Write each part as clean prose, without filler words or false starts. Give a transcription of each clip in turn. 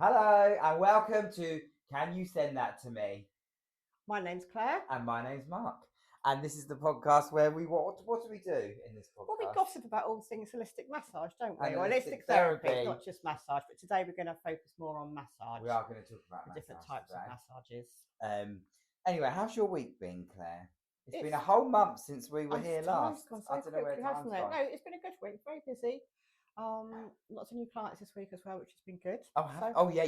Hello and welcome to Can You Send That to Me? My name's Claire. And my name's Mark. And this is the podcast where what do we do in this podcast? Well, we gossip about all things holistic massage, don't we? And Or holistic holistic therapy, therapy. not just massage. But today we're going to focus more on massage. We are going to talk about the different massage types today. of massages. Anyway, how's your week been, Claire? It's been a whole month since we were here last. I don't know where time's gone. No, it's been a good week. Very busy. Lots of new clients this week as well, which has been good.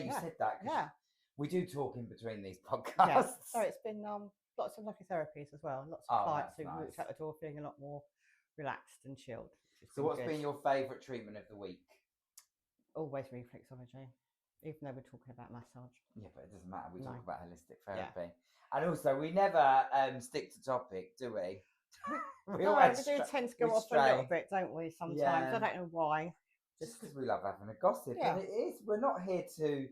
You said that. Yeah. We do talk in between these podcasts. Yeah. So it's been lots of lucky therapies as well. Lots of clients who walked out the door feeling a lot more relaxed and chilled. So what's been your favourite treatment of the week? Always reflexology, even though we're talking about massage. Yeah, but it doesn't matter. We talk about holistic Yeah. therapy. And also, we never stick to topic, do we? we do tend to go off a little bit, don't we, sometimes? Yeah. I don't know why. Just because we love having a gossip. Yeah. And it is. We're not here to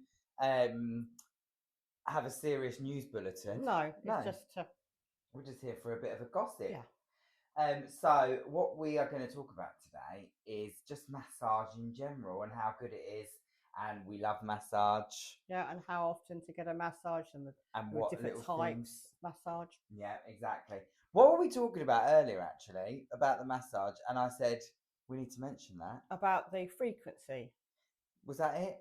have a serious news bulletin. No. We're just here for a bit of a gossip. Yeah. So what we are going to talk about today is just massage in general and how good it is. And we love massage. Yeah, and how often to get a massage and what different types of massage. Yeah, exactly. What were we talking about earlier, actually, about the massage? And I said, we need to mention that. About the frequency. Was that it?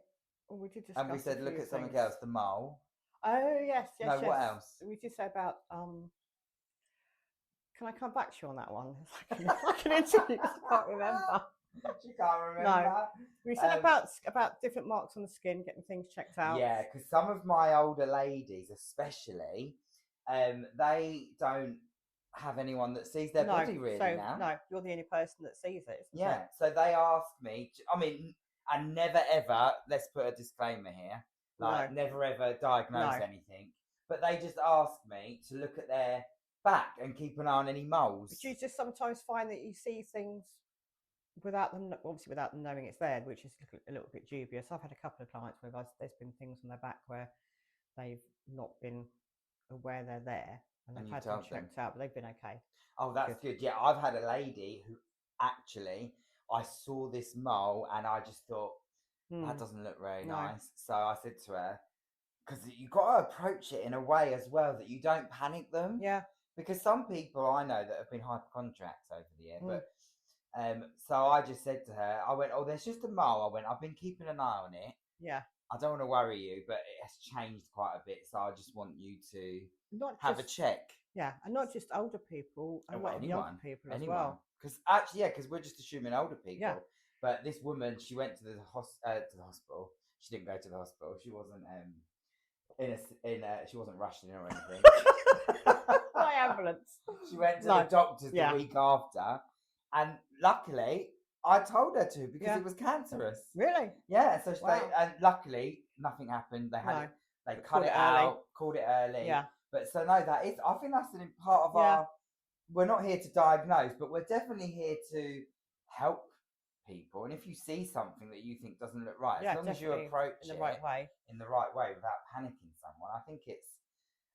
Well, we did discuss. And we said, look at something else, the mole. Oh, yes. No, what else? We did say about... Can I come back to you on that one? I can interview. I can't remember. She can't remember. No. We said about different marks on the skin, getting things checked out. Yeah, because some of my older ladies, especially, they don't have anyone that sees their body really now. No, you're the only person that sees it. Yeah, so they ask me. And never ever. Let's put a disclaimer here. Never ever diagnose anything. But they just ask me to look at their back and keep an eye on any moles. But you just sometimes find that you see things without them knowing it's there, which is a little bit dubious. I've had a couple of clients where there's been things on their back where they've not been aware they're there, and they've had them checked out, but they've been okay. Oh, that's good. Yeah, I've had a lady who actually, I saw this mole and I just thought, that doesn't look very nice. So I said to her, because you've got to approach it in a way as well that you don't panic them. Yeah. Because some people I know that have been hypochondriacs over the year, but so I just said to her, I went, there's just a mole. I went, I've been keeping an eye on it. Yeah. I don't want to worry you, but it has changed quite a bit. So I just want you to have a check. Yeah, and not just older people, a lot of younger people as well. Because actually, because we're just assuming older people. Yeah. But this woman, she went to the hospital. She didn't go to the hospital. She wasn't she wasn't rushed in or anything. My ambulance. She went to the doctors the week after, and luckily I told her to because it was cancerous. Really? Yeah. So and luckily nothing happened. They had it. They cut it out, called it early. Yeah. But so no, I think that's an part of our. We're not here to diagnose, but we're definitely here to help people. And if you see something that you think doesn't look right, as long as you approach it in the right way without panicking someone, I think it's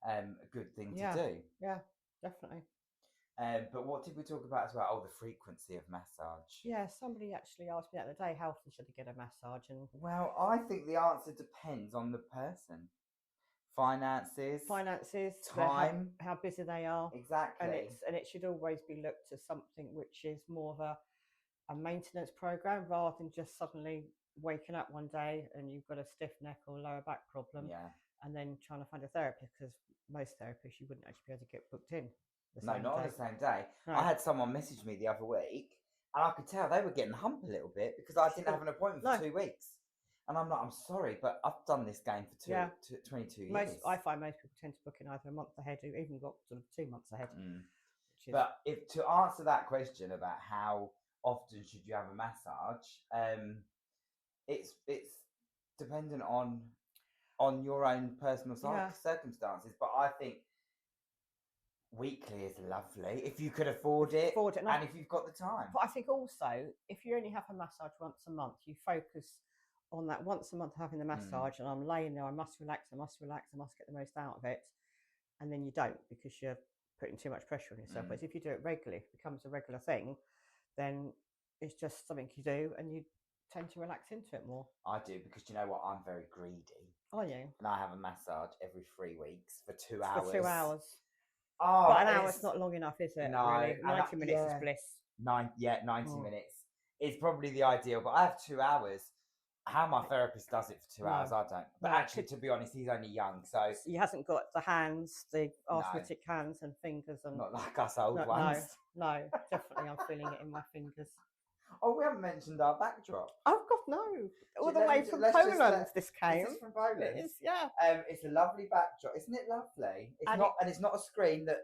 a good thing to do. Yeah, definitely. But what did we talk about as well? Oh, the frequency of massage. Yeah, somebody actually asked me the other day, how often should I get a massage? And well, I think the answer depends on the person. Finances, time, how busy they are. Exactly. And it should always be looked at something which is more of a maintenance program rather than just suddenly waking up one day and you've got a stiff neck or lower back problem. Yeah. And then trying to find a therapist, because most therapists you wouldn't actually be able to get booked in. Not on the same day. No. I had someone message me the other week, and I could tell they were getting hump a little bit because I didn't have an appointment for 2 weeks. And I'm like, I'm sorry, but I've done this game for 22 years. I find most people tend to book in either a month ahead or even got sort of 2 months ahead. But to answer that question about how often should you have a massage, it's dependent on your own personal circumstances. But I think weekly is lovely if you could afford it and if you've got the time. But I think also if you only have a massage once a month, you focus on that once a month having the massage, and I'm laying there, I must relax, I must get the most out of it, and then you don't because you're putting too much pressure on yourself. Whereas if you do it regularly, if it becomes a regular thing, then it's just something you do and you tend to relax into it more. I do, because you know what? I'm very greedy. Are you? And I have a massage every 3 weeks for 2 For hours. 2 hours. Oh, But an hour's not long enough, is it? No, Really? and 90 minutes is bliss. 90 Oh. minutes is probably the ideal, but I have 2 hours. How my therapist does it for 2 hours, I don't. But No, actually, to be honest, he's only young, so he hasn't got the hands, the arthritic hands and fingers, and not like us old ones. No, definitely, I'm feeling it in my fingers. Oh, we haven't mentioned our backdrop. Oh God, no! All the way from Poland, this came. Is this from Poland? It is, yeah. It's a lovely backdrop, isn't it? Lovely. It's not a screen that.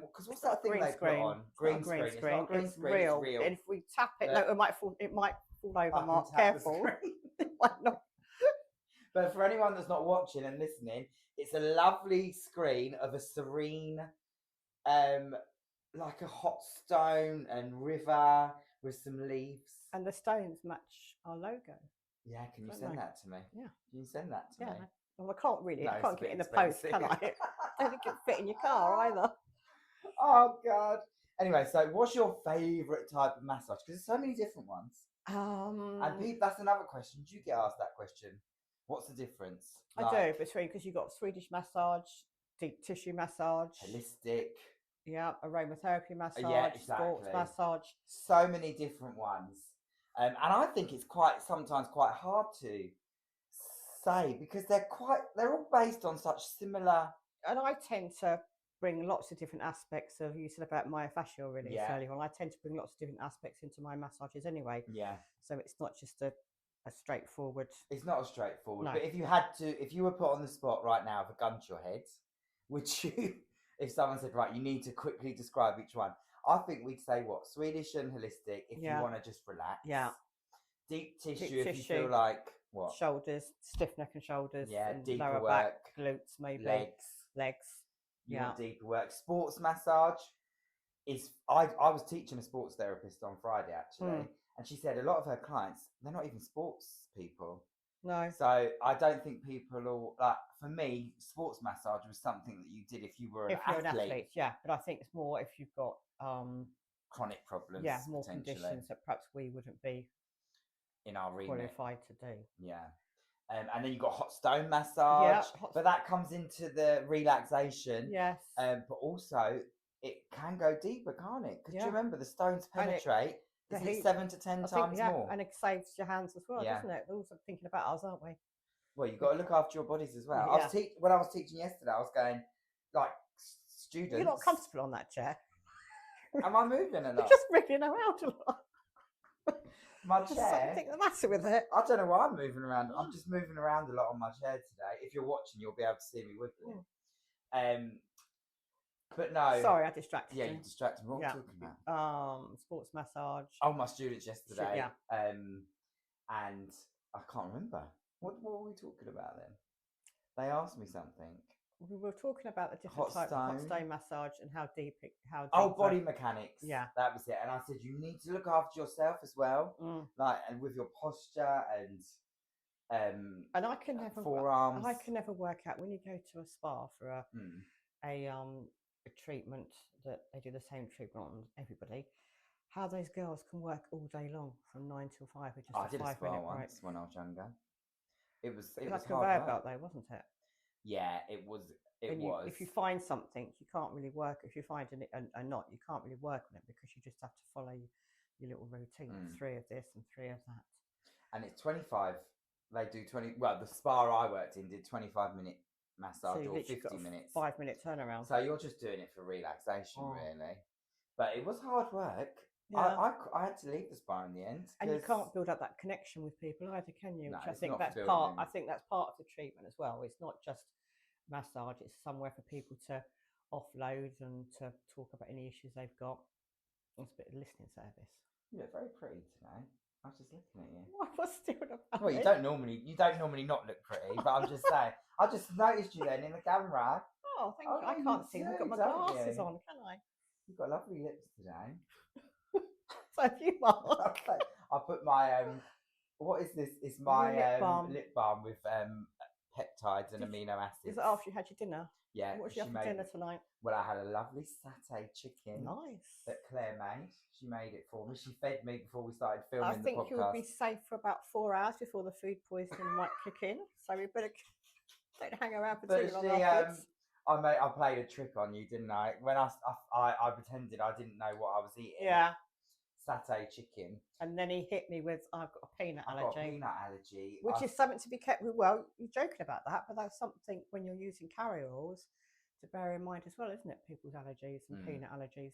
Because what's that thing they put on? Green screen. It's not a green screen. Real. It's real. And if we tap it, no, it might fall. It might fall over. Mark, careful. It might not. But for anyone that's not watching and listening, it's a lovely screen of a serene, like a hot stone and river with some leaves. And the stones match our logo. Yeah, can you send that to me? Yeah. Can you send that to me? Well, I can't really. No, I can't get it in the expensive. post, can I? I don't think it'll fit in your car either. Oh God. Anyway, so what's your favourite type of massage? Because there's so many different ones. And Pete, that's another question. Do you get asked that question? What's the difference? I do, between, because you've got Swedish massage, deep tissue massage, holistic, aromatherapy massage, sports massage. So many different ones. And I think it's sometimes quite hard to say, because they're all based on such similar. And I tend to bring lots of different aspects of, you said about myofascial really earlier on. I tend to bring lots of different aspects into my massages anyway. Yeah. So it's not just a straightforward. It's not a straightforward. No. But if you were put on the spot right now with a gun to your head, would you, if someone said, right, you need to quickly describe each one, I think we'd say what? Swedish and holistic, if you want to just relax. Yeah. Deep tissue, if you feel like, what? Shoulders, stiff neck and shoulders. Yeah, and deeper lower work. Back, glutes maybe. Legs. You want deeper work. Sports massage is, I was teaching a sports therapist on Friday actually, and she said a lot of her clients, they're not even sports people. No. So I don't think people are, like, for me, sports massage was something that you did if you were an athlete. Yeah, but I think it's more if you've got chronic problems. Yeah, more conditions that perhaps we wouldn't be in our remit qualified to do. Yeah. And then you've got hot stone massage, but that comes into the relaxation. Yes. But also, it can go deeper, can't it? Because do you remember the stones penetrate? Is it 7 to 10 times more? And it saves your hands as well, doesn't it? We're also thinking about us, aren't we? Well, you've got to look after your bodies as well. Yeah. When I was teaching yesterday, I was going, like, students. You're not comfortable on that chair. Am I moving a lot? You're just wriggling around a lot. My chair. There's something the matter with it. I don't know why I'm moving around. I'm just moving around a lot on my chair today. If you're watching, you'll be able to see me wiggling. But no. Sorry, I distracted you. Yeah, you distracted me. What are we talking about? Sports massage. Oh, my students yesterday. Yeah. And I can't remember. What were we talking about then? They asked me something. We were talking about the different types of hot stone massage and how deep. Body mechanics. Yeah, that was it. And I said you need to look after yourself as well, like, and with your posture and I can never forearms. I can never work out when you go to a spa for a treatment that they do the same treatment on everybody. How those girls can work all day long from 9 till 5 with just a 5 minute break. I did a spa once when I was younger. It was like a conveyor belt though, wasn't it? Yeah, it was. If you find something, you can't really work. If you find a knot, you can't really work on it because you just have to follow your little routine. 3 of this and 3 of that. And it's 25. They do 20. Well, the spa I worked in did 25-minute massage or 50 minutes. 5-minute turnaround. So you're just doing it for relaxation, really. But it was hard work. Yeah. I had to leave the spa in the end. And you can't build up that connection with people either, can you? No, Which I think that's part. I think that's part of the treatment as well. It's not just massage; it's somewhere for people to offload and to talk about any issues they've got. It's a bit of listening service. You look very pretty today. I was just looking at you. I was staring about. Well, you don't normally not look pretty, but I'm just saying. I just noticed you then in the camera. Oh, thank you. I can't see. I've got my glasses on, can I? You've got lovely lips today. So have you, Mark. Okay. I put my what is this? It's my lip balm with peptides and amino acids. Is it after you had your dinner? Yeah. What did you have for dinner tonight? Well, I had a lovely satay chicken. Nice. That Claire made. She made it for me. She fed me before we started filming the podcast. I think you'll be safe for about 4 hours before the food poisoning might kick in. So we better don't hang around for too long afterwards. I played a trick on you, didn't I? When I pretended I didn't know what I was eating. Yeah. Satay chicken. And then he hit me with, I've got a peanut allergy. I've got a peanut allergy. Which is something to be kept with. Well, you're joking about that, but that's something when you're using carrier oils to bear in mind as well, isn't it? People's allergies and peanut allergies.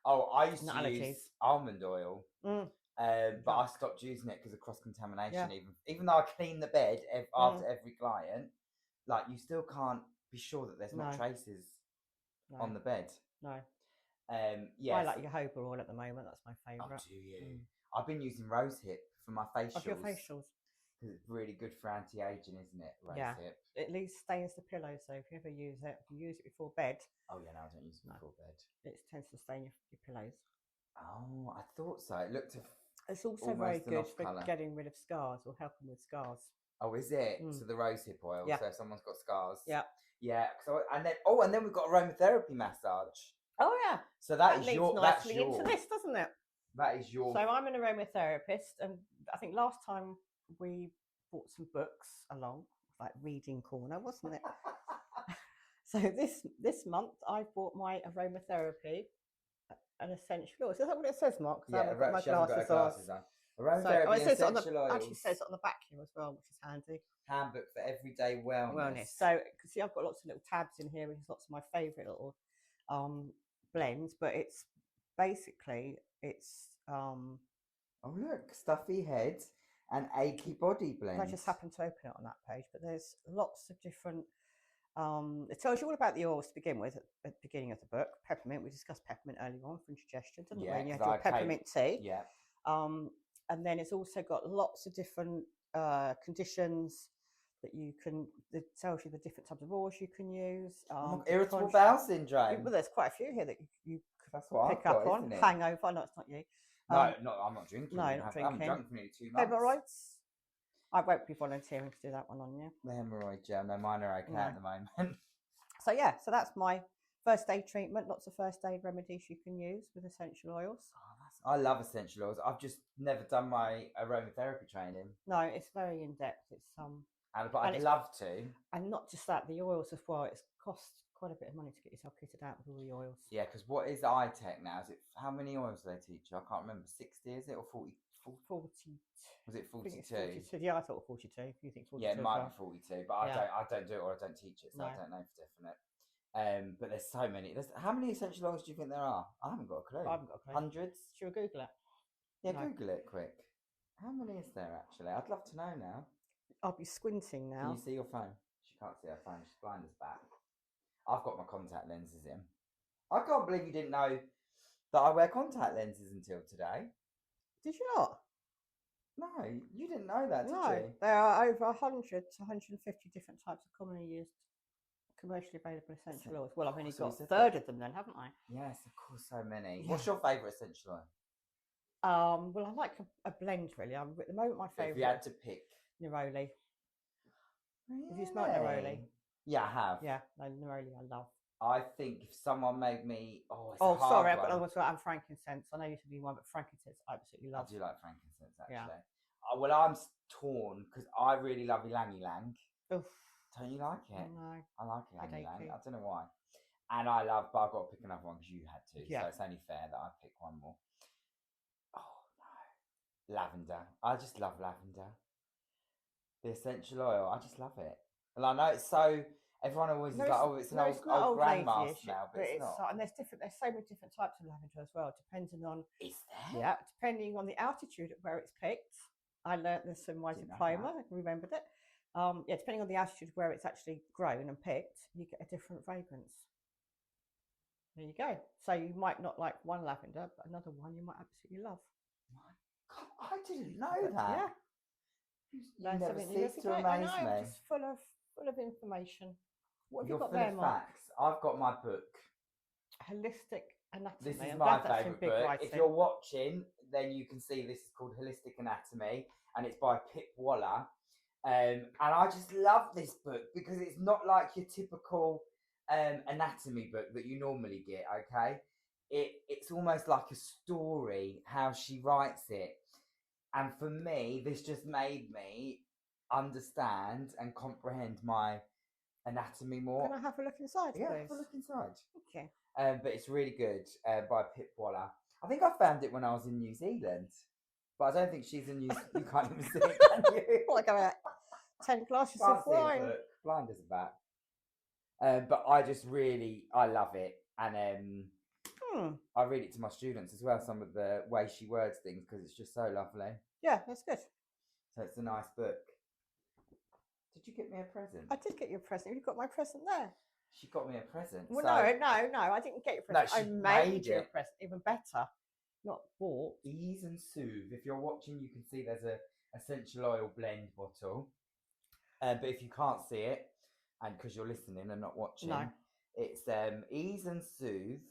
Oh, I used to use almond oil. But I stopped using it because of cross-contamination. Even though I clean the bed after every client, like you still can't be sure that there's not traces on the bed. No. Yes. I like your jojoba oil at the moment. That's my favourite. Oh, do you? I've been using rosehip for my facials. Of your facials. Because it's really good for anti-aging, isn't it? Rosehip. It least stains the pillow. So if you ever use it, if you use it before bed. Oh yeah, no, I don't use it before bed. It tends to stain your pillows. Oh, I thought so. It looked. It's also very good for getting rid of scars or helping with scars. Oh, is it? So the rosehip oil. Yeah. So if someone's got scars. Yeah. Yeah. So and then we've got aromatherapy massage. Oh yeah. So that leads nicely into this, doesn't it? That is your. So I'm an aromatherapist, and I think last time we brought some books along, like reading corner, wasn't it? So this month I bought my aromatherapy, an essential oil. Is that what it says, Mark? Yeah, I haven't got my glasses on. Aromatherapy essential oils. Actually says it on the back here as well, which is handy. Handbook for everyday wellness. So, see, I've got lots of little tabs in here, which is lots of my favourite little blends, but it's basically oh look, stuffy head and achy body blend. I just happened to open it on that page, but there's lots of different it tells you all about the oils to begin with at the beginning of the book. Peppermint, we discussed peppermint earlier on for indigestion, didn't we? And you had your peppermint tea. And then it's also got lots of different conditions that you can. It tells you the different types of oils you can use. Irritable bowel syndrome. Well, there's quite a few here that you could pick up on. Hangover. No, it's not you. No, I'm not drinking. No, not drinking. I'm drunk for nearly 2 months. Hemorrhoids. I won't be volunteering to do that one on you. The hemorrhoid gel. No, mine are okay at the moment. So yeah, so that's my first aid treatment. Lots of first aid remedies you can use with essential oils. I love essential oils. I've just never done my aromatherapy training. No, it's very in depth. It's but I'd love to. And not just that, the oils as well. It costs quite a bit of money to get yourself kitted out with all the oils. Yeah, because what is iTech now? Is it how many oils do they teach you? I can't remember. 60 is it or 40? 40. Was it 42? I think it's 42. Yeah, I thought 42. You think 42? Yeah, it might be 42, but I don't do it or I don't teach it, so I don't know for definite. But there's so many. How many essential oils do you think there are? I haven't got a clue. I haven't got a clue. Hundreds? Should we Google it? Yeah, Google it quick. How many is there actually? I'd love to know now. I'll be squinting now. Can you see your phone? She can't see her phone. She's blind as bat. I've got my contact lenses in. I can't believe you didn't know that I wear contact lenses until today. Did you not? No, you didn't know that, did you? There are over 100 to 150 different types of commonly used, commercially available essential oils. Well, I've only got a third of them then, haven't I? Yes, of course, so many. Yeah. What's your favourite essential oil? Well, I like a blend, really. At the moment, my favourite. If you had to pick. Neroli. Really? Have you smelled neroli? Yeah, I have. Yeah, no, neroli I love. I think if someone made me... sorry, I've got another one. Frankincense. I know you said you want, but frankincense I absolutely love. I do like frankincense, actually. Yeah. Well, I'm torn because I really love ylang ylang. Oof. Don't you like it? No. I like ylang ylang. I don't know why. And but I've got to pick another one because you had to. Yeah. So it's only fair that I pick one more. Oh, no. Lavender. I just love lavender. The essential oil. I just love it. And I know it's so... Everyone always is like, it's an old grandma smell, but it's not. And there's so many different types of lavender as well, depending on... Is there? Yeah, depending on the altitude at where it's picked. I learnt this in my diploma, I remembered it. Depending on the altitude where it's actually grown and picked, you get a different fragrance. There you go. So you might not like one lavender, but another one you might absolutely love. My God, I didn't know that. Yeah. You never cease to amaze me. Just full of information. What have you got full there, of Mark? facts. I've got my book. Holistic Anatomy. This is my favourite book. If you're watching, then you can see this is called Holistic Anatomy, and it's by Pip Waller. And I just love this book because it's not like your typical anatomy book that you normally get. Okay, it's almost like a story how she writes it, and for me, this just made me understand and comprehend my anatomy more. Can I have a look inside, Yeah, please? have a look inside. Okay. But it's really good by Pip Waller. I think I found it when I was in New Zealand, but I don't think she's in New Zealand. You can't even see it, can you? Like about 10 glasses Can't of see it, wine. but blind as a bat. But I just really, I love it. And I read it to my students as well, some of the way she words things, because it's just so lovely. Yeah, that's good. So it's a nice book. Did you get me a present? I did get you a present. You've got my present there. She got me a present. Well, so... no, I didn't get you a present. No, I made you a present, even better. Not bought. Ease and Soothe. If you're watching, you can see there's a essential oil blend bottle. But if you can't see it, and because you're listening and not watching, no. It's Ease and Soothe.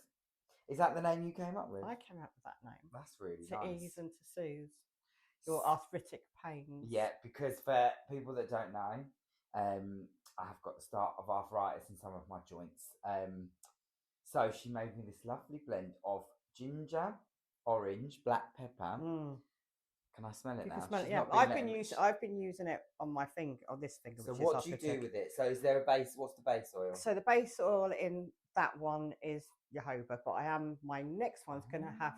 Is that the name you came up with? I came up with that name. That's really to nice. To ease and to soothe your arthritic pains. Yeah, because for people that don't know, I have got the start of arthritis in some of my joints. So she made me this lovely blend of ginger, orange, black pepper. Can I smell it now? Can smell it, yeah. I've been using it on my finger, on this finger. So what do you do with it? So is there a base? What's the base oil? So the base oil in that one is jojoba, but my next one's going to have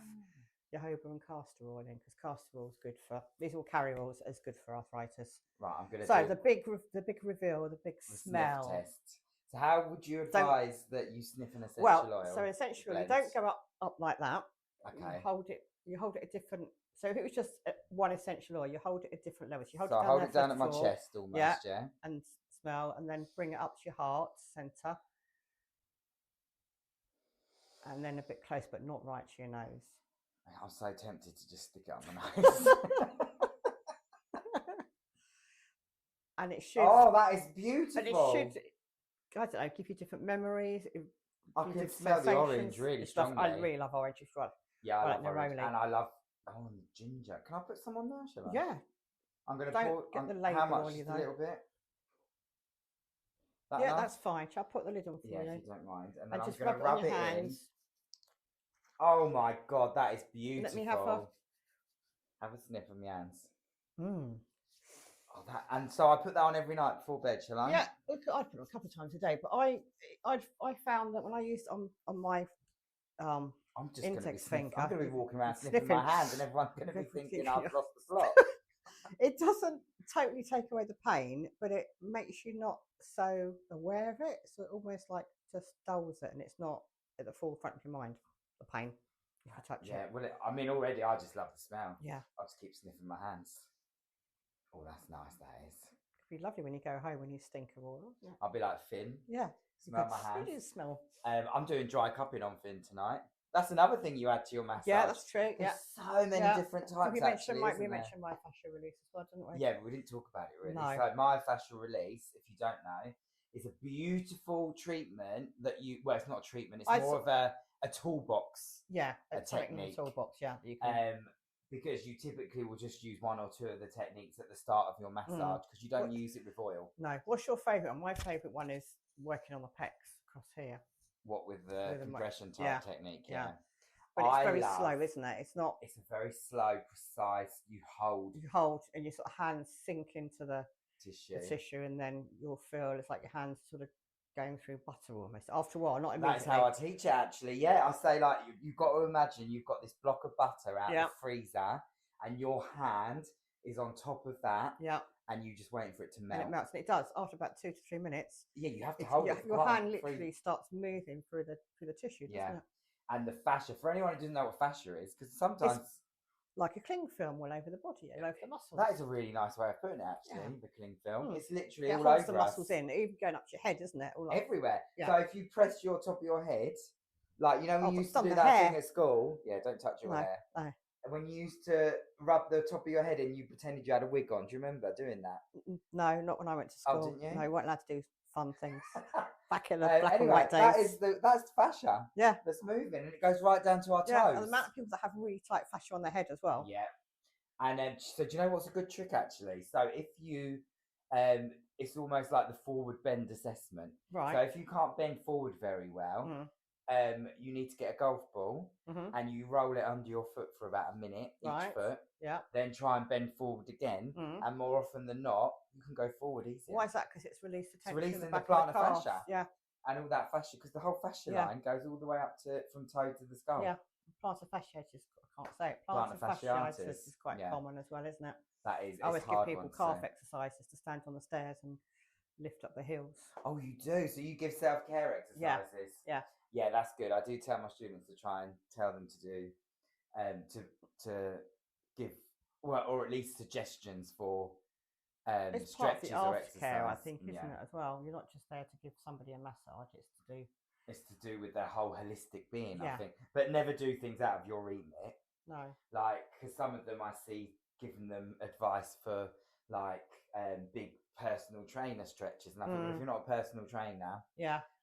jojoba and castor oil in, because castor oil is good for, these all carrier oils is good for arthritis. Right, I'm going to So the big reveal, the big smell test. So how would you advise that you sniff an essential oil? So essential oil, you don't go up like that. Okay. You hold it a different. So if it was just one essential oil, you hold it at different levels. You hold it down at my chest almost, yeah. And smell, and then bring it up to your heart center, and then a bit close, but not right to your nose. I'm so tempted to just stick it on my nose. And it should. Oh, that is beautiful. And it should, I don't know, give you different memories. I can smell the orange really strongly. I really love orange as well. Yeah, I love orange, and I love ginger. Can I put some on there, shall I? Yeah. I'm going to pour. Get the label how much? on you, Just a little bit. Yeah, enough? That's fine. Shall I put the lid on for you? Yeah, if you don't mind. And then I'm just going to rub it in. Oh my God, that is beautiful. Let me have a sniff of my hands. Mm. Oh, and so I put that on every night before bed, shall I? Yeah, I put it on a couple of times a day. But I found that when I used on my I'm just index finger, I'm going to be walking around sniffing my hands, and everyone's going to be thinking I've lost the plot. It doesn't totally take away the pain, but it makes you not so aware of it. So it almost like just dulls it, and it's not at the forefront of your mind, the pain, if you touch it. Yeah, well, I mean, already I just love the smell. Yeah. I'll just keep sniffing my hands. Oh, that's nice, that is. It'd be lovely when you go home when you stink of oil. Yeah. I'll be like Finn. Yeah. Smell my hands. You do smell. I'm doing dry cupping on Finn tonight. That's another thing you add to your massage. Yeah, that's true. There's so many different types. We mentioned myofascial release as well, didn't we? Yeah, but we didn't talk about it really. No. So myofascial release, if you don't know, is a beautiful treatment that well, it's not a treatment. It's more of a toolbox. Yeah, a technique. Toolbox. Yeah, you can. Because you typically will just use one or two of the techniques at the start of your massage because you don't use it with oil. No. What's your favourite one? My favourite one is working on the pecs across here. What, with the compression type technique? Yeah. But it's very slow, isn't it? It's not. It's a very slow, precise. You hold, and your sort of hands sink into the tissue, and then you'll feel it's like your hands sort of going through butter almost. After a while, not immediately. That's how I teach it, actually. Yeah, I say like you've got to imagine you've got this block of butter out the freezer, and your hand is on top of that. Yeah. And you just waiting for it to melt. And it melts, and it does after about 2 to 3 minutes. Yeah, you have to hold it. Your hand literally starts moving through the tissue, doesn't it? And the fascia, for anyone who doesn't know what fascia is, because sometimes it's like a cling film all over the body, all over the muscles. That is a really nice way of putting it, actually. The cling film. It's literally all over over the muscles in, even going up to your head, isn't it? All everywhere. Yeah. So if you press your top of your head, like you know when you used to do that thing at school. Yeah, don't touch your hair. No. When you used to rub the top of your head and you pretended you had a wig on, do you remember doing that? No, not when I went to school. Oh, didn't you? No, you weren't allowed to do fun things. Back in the black and white days. That's fascia. Yeah. That's moving, and it goes right down to our toes. Yeah, and the amount of people that have really tight fascia on their head as well. Yeah. And so do you know what's a good trick, actually? So if you it's almost like the forward bend assessment. Right. So if you can't bend forward very well, you need to get a golf ball and you roll it under your foot for about a minute each foot. Yeah. Then try and bend forward again, and more often than not, you can go forward easier. Why is that? Because it's released the tension. It's releasing in the plantar calf. fascia. Yeah. And all that fascia, because the whole fascia line goes all the way up to from toe to the skull. Yeah. Plantar fasciitis. I can't say it. Plantar fasciitis is quite common as well, isn't it? That is. I always give people calf exercises to stand on the stairs and lift up the heels. Oh, you do? So you give self-care exercises? Yeah. Yeah, that's good. I do tell my students to try and tell them to do, to give, well, or at least suggestions for it's stretches part of the or exercise. Aftercare, I think, isn't it, as well? You're not just there to give somebody a massage, it's to do with their whole holistic being, Yeah. I think. But never do things out of your remit. No. Like, because some of them I see giving them advice for, like, big personal trainer stretches. And I think, well, if you're not a personal trainer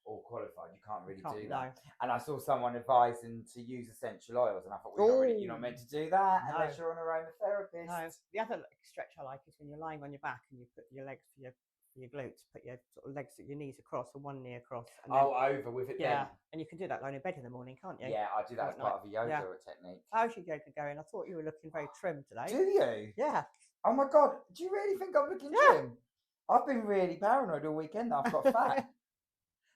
or qualified, you can't really do that. No. And I saw someone advising to use essential oils. And I thought, well, you're not meant to do that unless you're an aromatherapist. No. The other stretch I like is when you're lying on your back and you put your legs for your glutes, put your sort of legs, your knees across and one knee across. And then, over with it then. And you can do that lying in bed in the morning, can't you? Yeah, I do that as part of a yoga technique. How's your yoga going? I thought you were looking very trim today. Do you? Yeah. Oh my God, do you really think I'm looking trim? I've been really paranoid all weekend that I've got fat.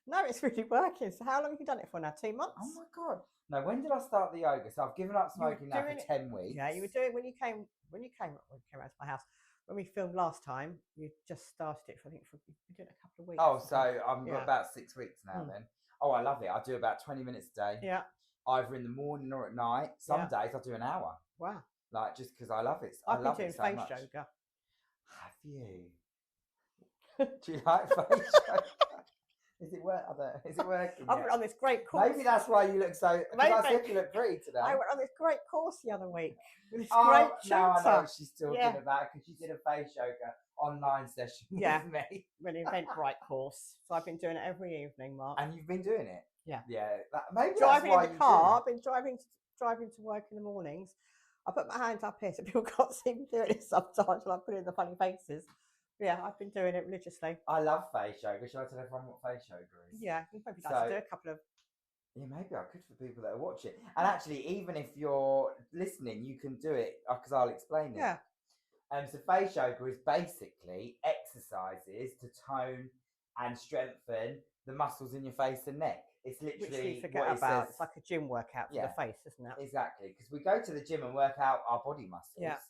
No, it's really working. So how long have you done it for now? 2 months? Oh my God. No, when did I start the yoga? So I've given up smoking now for 10 weeks. Yeah, you were doing when you came around to my house. When we filmed last time, you just started it for, I think, you've been doing it a couple of weeks. Oh, so I'm about 6 weeks now then. Oh, I love it. I do about 20 minutes a day. Yeah. Either in the morning or at night. Some days I do an hour. Wow. Like, just because I love it. I've been doing face yoga. Have you? Do you like face yoga? Is it working? I went on this great course. Maybe that's why you look so. Because I said you look pretty today. I went on this great course the other week with this great tutor. Now I know what she's talking about, because she did a face yoga online session with me. An Eventbrite course. So I've been doing it every evening, Mark. And you've been doing it? Yeah. Yeah. Maybe driving that's why in the car. I've been driving to work in the mornings. I put my hands up here so people can't see me doing it sometimes when I put in the funny faces. Yeah, I've been doing it religiously. I love face yoga. Shall I tell everyone what face yoga is? Yeah, you maybe like to do a couple of. Yeah, maybe I could for people that are watching. And actually, even if you're listening, you can do it because I'll explain it. Yeah. So face yoga is basically exercises to tone and strengthen the muscles in your face and neck. It's literally which you forget about. It's like a gym workout for the face, isn't it? Exactly, because we go to the gym and work out our body muscles,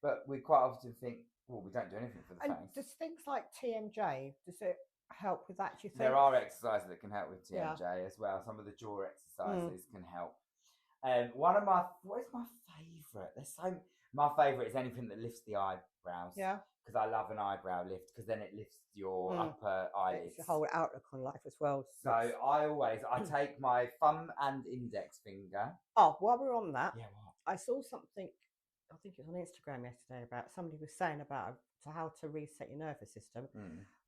but we quite often think, well, we don't do anything for the face. Does things like TMJ, does it help with that, do you think? There are exercises that can help with TMJ as well. Some of the jaw exercises can help. What is my favourite? My favourite is anything that lifts the eyebrows. Yeah. Because I love an eyebrow lift, because then it lifts your upper eyelids. It's your whole outlook on life as well. So I take my thumb and index finger. Oh, while we're on that, I saw something, I think it was on Instagram yesterday, about somebody was saying about how to reset your nervous system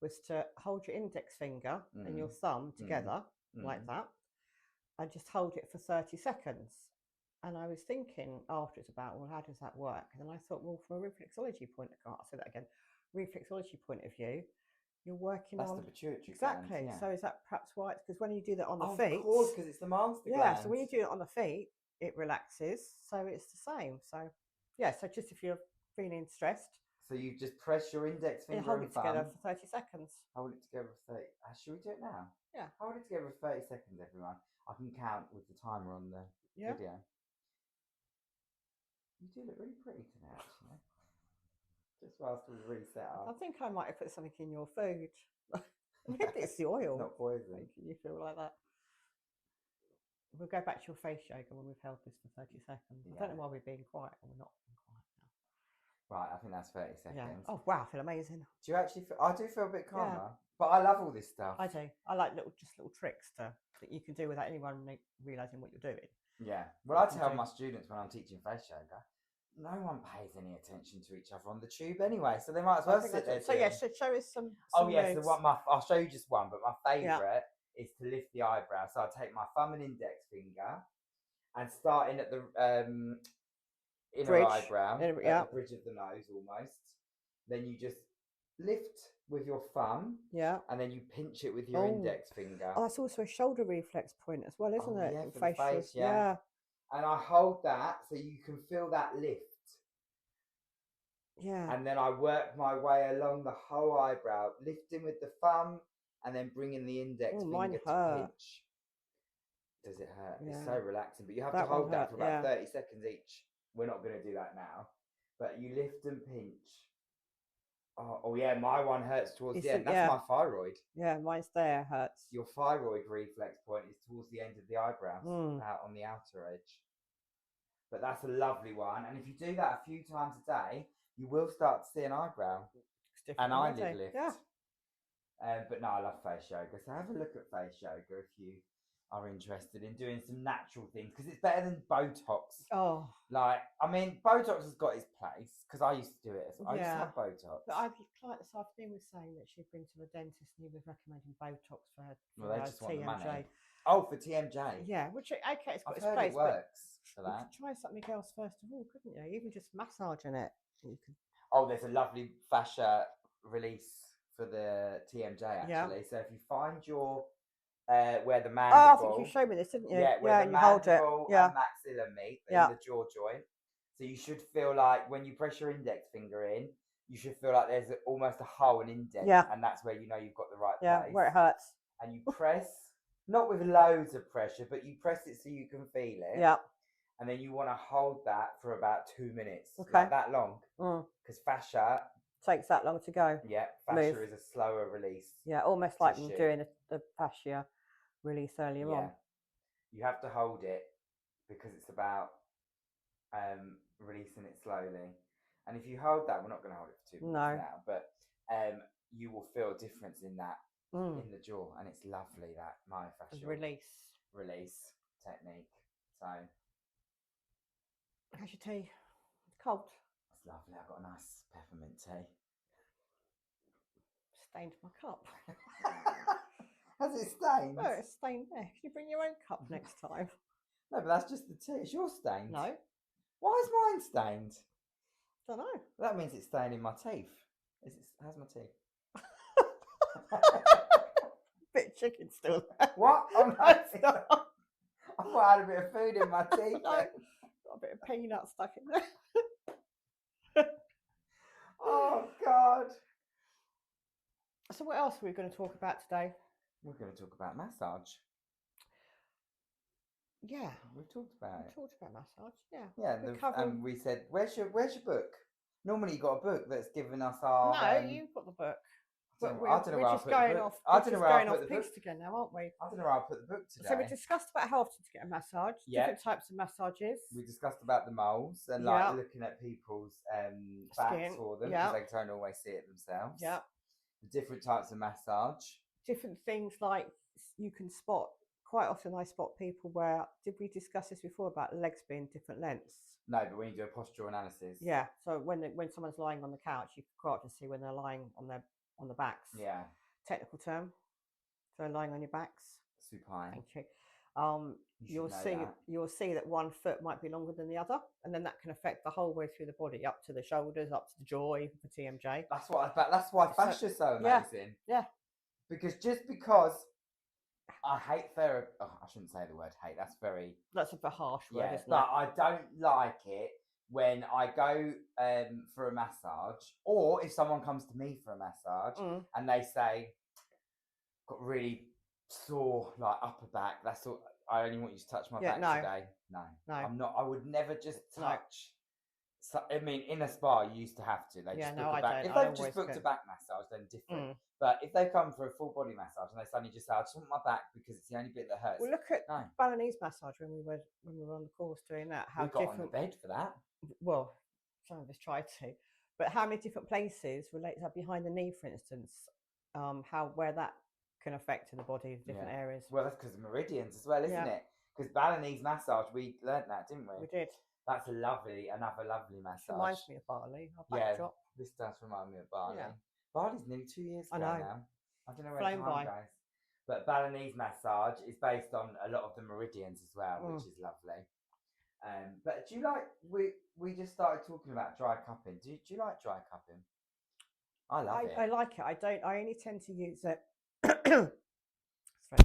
was to hold your index finger and your thumb together like that and just hold it for 30 seconds. And I was thinking afterwards about, well, how does that work? And then I thought, well, from a reflexology point of view, you're working on... That's the pituitary Exactly. gland, yeah. So is that perhaps why? Because when you do that on the feet... Of course, because it's the master gland. Yeah, so when you do it on the feet, it relaxes. So it's the same. So, yeah, so just if you're feeling stressed... So you just press your index finger and hold it thumb. together for 30 seconds. Hold it together for 30... should we do it now? Yeah. Hold it together for 30 seconds, everyone. I can count with the timer on the video. You do look really pretty today, actually. Just whilst we reset up. I think I might have put something in your food. Maybe it's the oil. Not poison. Making you feel like that. We'll go back to your face yoga when we've held this for 30 seconds. I don't know why we're being quiet and we're not being quiet now. Right, I think that's 30 seconds. Yeah. Oh, wow, I feel amazing. Do you actually feel... I do feel a bit calmer. But I love all this stuff. I do. I like little tricks that you can do without anyone realising what you're doing. Yeah. Well, I tell my students when I'm teaching face yoga, no one pays any attention to each other on the tube anyway, so they might as well sit there. So so show us some moves. So I'll show you just one, but my favourite is to lift the eyebrow. So I take my thumb and index finger and starting at the inner eyebrow, at the bridge of the nose almost. Then you just lift with your thumb, Yeah. and then you pinch it with your index finger. Oh, that's also a shoulder reflex point as well, isn't it? Yeah, In for the face, yeah. Yeah. And I hold that so you can feel that lift. Yeah. And then I work my way along the whole eyebrow, lifting with the thumb and then bringing the index finger to pinch. Does it hurt? Yeah. It's so relaxing, but you have to hold that for about 30 seconds each. We're not going to do that now, but you lift and pinch. Oh yeah, my one hurts towards the end. That's my thyroid. Yeah, mine's there, hurts. Your thyroid reflex point is towards the end of the eyebrows, out on the outer edge. But that's a lovely one, and if you do that a few times a day, you will start to see an eyebrow, an eyelid lift. Yeah. But no, I love face yoga. So have a look at face yoga if you are interested in doing some natural things, because it's better than Botox. Oh, like, I mean, Botox has got its place, because I used to do it. I used to have Botox. But I've client this afternoon was saying that she'd been to a dentist and he was recommending Botox for her. Well, they just want the TMJ. money. Oh, for TMJ. Yeah, which okay, it's got I've its heard place. It works for you that. could try something else first of all, couldn't you? Even just massaging it. You could... Oh, there's a lovely fascia release for the TMJ actually. So if you find your where the mandible. Oh, I think you showed me this, didn't you? Yeah, where the you hold it. and maxilla meet in the jaw joint. So you should feel like when you press your index finger in, you should feel like there's almost a hole, an indent, and that's where you know you've got the right place. Where it hurts. And you press, not with loads of pressure, but you press it so you can feel it. Yeah. And then you want to hold that for about 2 minutes, okay. like that long, because fascia takes that long to go. Yeah, fascia is a slower release. Yeah, almost like doing the fascia release earlier on. You have to hold it because it's about releasing it slowly. And if you hold that, we're not going to hold it for 2 minutes now, but you will feel a difference in that in the jaw, and it's lovely, that myofascial release technique. So, how's your tea? It's cold. It's lovely. I've got a nice peppermint tea. Stained my cup. Has it stained? No, it's stained there. Can you bring your own cup next time? No, but that's just the tea. It's yours stained. No. Why is mine stained? Don't know. That means it's staining my teeth. How's my teeth? Bit of chicken still there. What? Oh, no, I thought I had a bit of food in my teeth. No, got a bit of peanut stuck in there. Oh, God. So what else are we going to talk about today? We're going to talk about massage. Yeah. We've talked about it. We talked about massage, yeah. Yeah, and we said, where's your book? Normally you got a book that's given us our... No, you've got the book. I don't know where I put the book. I don't know where I put the book again now, aren't we? I don't know where I put the book today. So we discussed about how often to get a massage, different types of massages. We discussed about the moles and like looking at people's backs for them because they don't always see it themselves. Yeah. The different types of massage. Different things like you can spot. Quite often I spot people where, did we discuss this before about legs being different lengths? No, but when you do a postural analysis. Yeah, so when someone's lying on the couch, you can quite often see when they're lying on the backs. Yeah. Technical term. So lying on your backs. Supine. Thank you. You'll see that one foot might be longer than the other, and then that can affect the whole way through the body, up to the shoulders, up to the jaw, even for TMJ. That's why fascia is so amazing. Yeah. Because I hate therapy. Oh, I shouldn't say the word hate. That's a bit harsh word, isn't it? But I don't like it when I go for a massage, or if someone comes to me for a massage and they say, "Got really sore like upper back." That's all. I only want you to touch my back today. No, I'm not. I would never just touch. So, I mean, in a spa, you used to have to. They just book a back. If they've just booked a back massage, then different. But if they come for a full body massage and they suddenly just say, "I just want my back because it's the only bit that hurts." Well, look at Balinese massage when we were on the course doing that. How we got on the bed for that. Well, some of us tried to, but how many different places relate to behind the knee, for instance? Where that can affect in the body, different areas. Well, that's because of meridians as well, isn't it? Because Balinese massage, we learnt that, didn't we? We did. That's another lovely massage. Reminds me of Bali. Backdrop. This does remind me of Bali. Yeah. Bali's nearly 2 years ago now. I don't know where time goes. But Balinese massage is based on a lot of the meridians as well, which is lovely. But do you like? We just started talking about dry cupping. Do you like dry cupping? I love it. I like it. I only tend to use it. Throat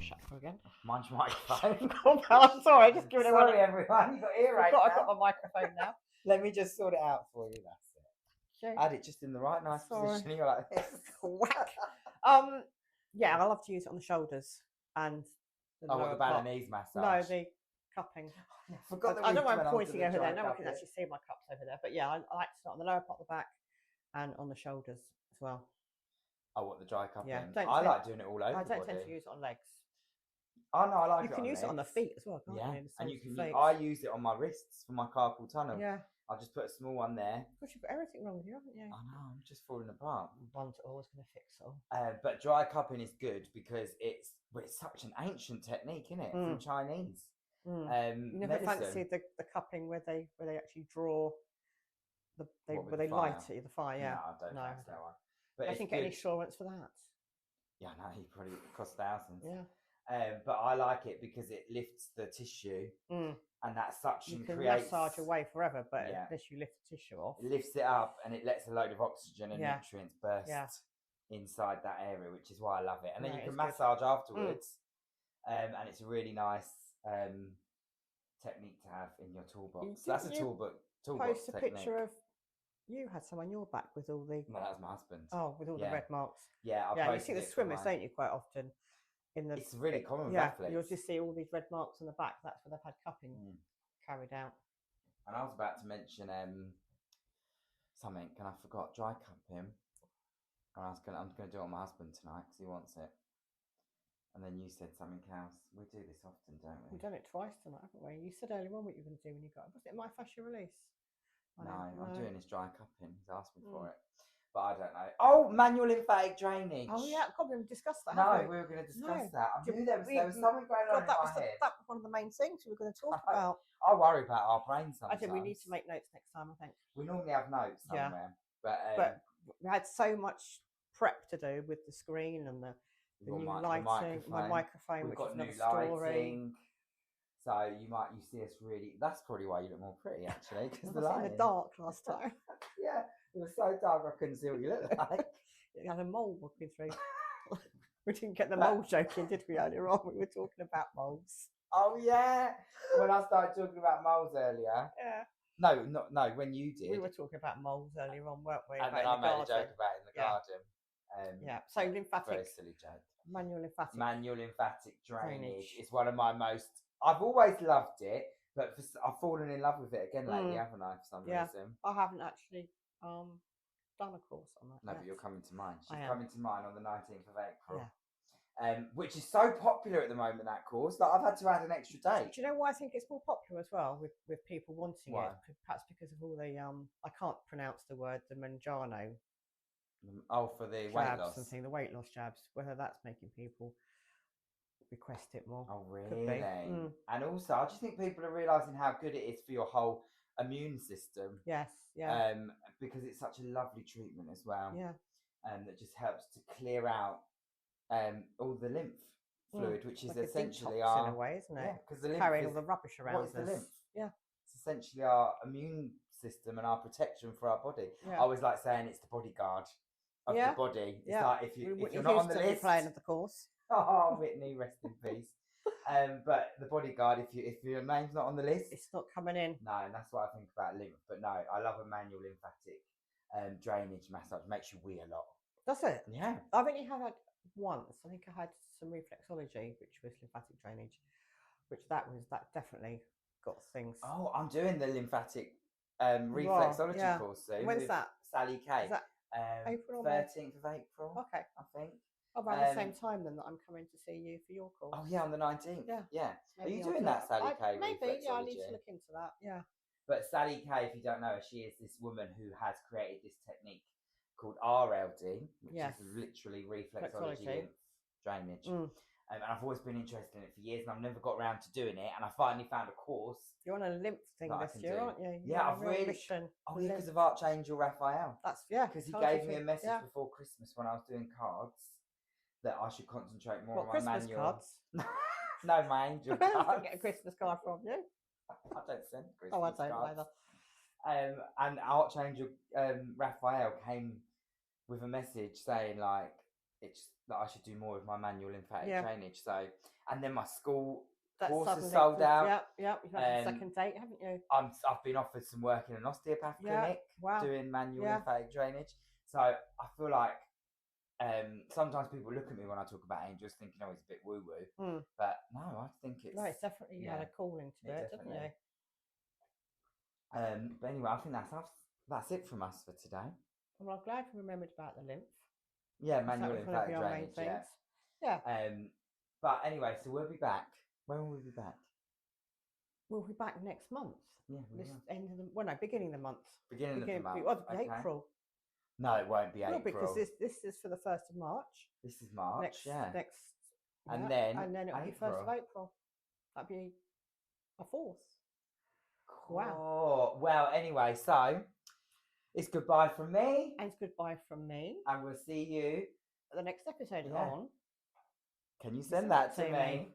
chakra again. Mind your microphone. I'm sorry, just giving everyone. Sorry, everyone. You got earache. I've got my microphone now. Let me just sort it out for you. That's it. Okay. I had it just in the right nice position. You're like this. Whack. Yeah, I love to use it on the shoulders and the Oh, what, the part. Balinese massage? No, the cupping. I forgot that I don't we mind went on to pointing the over there. dry No one can cupping. actually see my cups over there. But yeah, I like to start on the lower part of the back and on the shoulders as well. Oh, what, the dry cupping? Yeah, I like doing it all over I the don't body. tend to use it on legs. Oh, no, I like it. You can use it on the feet as well, can't yeah. you? And you can. I use it on my wrists for my carpal tunnel. Yeah. I'll just put a small one there. Because you've got everything wrong with you, haven't you? I know, I'm just falling apart. One's always going to fix it all. But dry cupping is good because it's such an ancient technique, isn't it? From Chinese. You never fancied the cupping where they actually draw where they light it, the fire. Yeah. No, I don't fancy that one. But I think get any insurance for that. Yeah, no, you probably cost thousands. Yeah. But I like it because it lifts the tissue, and that suction you can creates. Massage away forever, but unless you lift the tissue off, it lifts it up and it lets a load of oxygen and nutrients burst inside that area, which is why I love it. And then you can massage afterwards, and it's a really nice technique to have in your toolbox. That's a toolbox. Post a technique. picture of you had some on your back with all the. Well, that was my husband. Oh, with all the red marks. Yeah, you see the swimmers, don't you, quite often? It's really common with athletes. You'll just see all these red marks on the back. That's where they've had cupping carried out. And I was about to mention something, and I forgot dry cupping. And I'm gonna do it on my husband tonight because he wants it. And then you said something else. We do this often, don't we? We've done it twice tonight, haven't we? You said earlier on what you were going to do when you got. Was it myofascial release? No, I'm doing this dry cupping. He's asked me for it. But I don't know. Oh, manual lymphatic drainage. Oh, yeah. God, we haven't discussed that. No, we were going to discuss that. I knew there was something going on in my head. That was one of the main things we were going to talk about. I worry about our brains sometimes. I think we need to make notes next time, I think. We normally have notes somewhere. Yeah. But we had so much prep to do with the screen and the new lighting, my microphone, We've which is got another new story. Lighting. So you see us really. That's probably why you look more pretty, actually, because the lighting. In the dark last time. Yeah, it was so dark I couldn't see what you looked like. You had a mole walking through. We didn't get the mole joke in, did we? Earlier on, we were talking about moles. Oh yeah, when I started talking about moles earlier. Yeah. No. When you did. We were talking about moles earlier on, weren't we? And then I made a joke about it in the garden. So lymphatic. Very silly joke. Manual lymphatic drainage is one of my most. I've always loved it, but I've fallen in love with it again lately, haven't I? For some reason. I haven't actually done a course on that. No, but you're coming to mine. She's I am. Coming to mine on the 19th of April. Yeah. Which is so popular at the moment, that course. Like, I've had to add an extra day. Do you know why I think it's more popular as well with people wanting it? Perhaps because of all the I can't pronounce the word, the Manjaro. Oh, for the weight loss. Something, the weight loss jabs. Whether that's making people request it more. Oh, really? And also, I just think people are realising how good it is for your whole immune system. Yes, yeah. Because it's such a lovely treatment as well. Yeah. That just helps to clear out all the lymph fluid, which is like essentially our in a way, isn't it? Yeah, because the lymph carrying all the rubbish around. What is the lymph? Yeah. It's essentially our immune system and our protection for our body. Yeah. I always like saying it's the bodyguard of the body. It's like if you're not on the list, playing of the course. Oh, Whitney, rest in peace. But the bodyguard, if your name's not on the list, it's not coming in. No, and that's what I think about lymph. But no, I love a manual lymphatic drainage massage. Makes you wee a lot. Does it? Yeah. I've only had once. I think I had some reflexology, which was lymphatic drainage, that definitely got things. Oh, I'm doing the lymphatic reflexology course soon. When's that? Sally K. Is that April or 13th of April. Okay, I think. Around the same time then that I'm coming to see you for your course. Oh yeah, on the 19th. Yeah. Are you doing that, Sally K? Maybe. Yeah, I need to look into that. Yeah. But Sally K, if you don't know her, she is this woman who has created this technique called RLD, which is literally reflexology lymph drainage. And I've always been interested in it for years, and I've never got around to doing it. And I finally found a course. You're on a lymph thing this year, aren't you? Yeah, I've really. Mission. Oh, yeah, because of Archangel Raphael. Because he gave me a message before Christmas when I was doing cards that I should concentrate more on my Christmas manual. Cards? No, my angel cards. I get a Christmas card from you. I don't send Christmas cards. Oh, I don't either. And Archangel Raphael came with a message saying like it's that I should do more with my manual lymphatic drainage. So, and then my school course is sold out. Yep. You've had a second date, haven't you? I've been offered some work in an osteopath clinic doing manual lymphatic drainage. So I feel like sometimes people look at me when I talk about angels thinking, oh, it's a bit woo-woo. But no, I think it's... No, it's definitely, you had a calling to it, didn't you? But anyway, I think that's it from us for today. Well, I'm glad we remembered about the lymph. Yeah, manual lymphatic drainage, yeah. But anyway, so we'll be back. When will we be back? We'll be back next month. Yeah, beginning of the month. Beginning of the month. It'll be April. No, it won't be April. Because this is for the 1st of March. This is March, and then it'll be 1st of April. That'd be a 4th. Cool. Wow. Well, anyway, so it's goodbye from me. And it's goodbye from me. And we'll see you at the next episode on. Can you send that to me?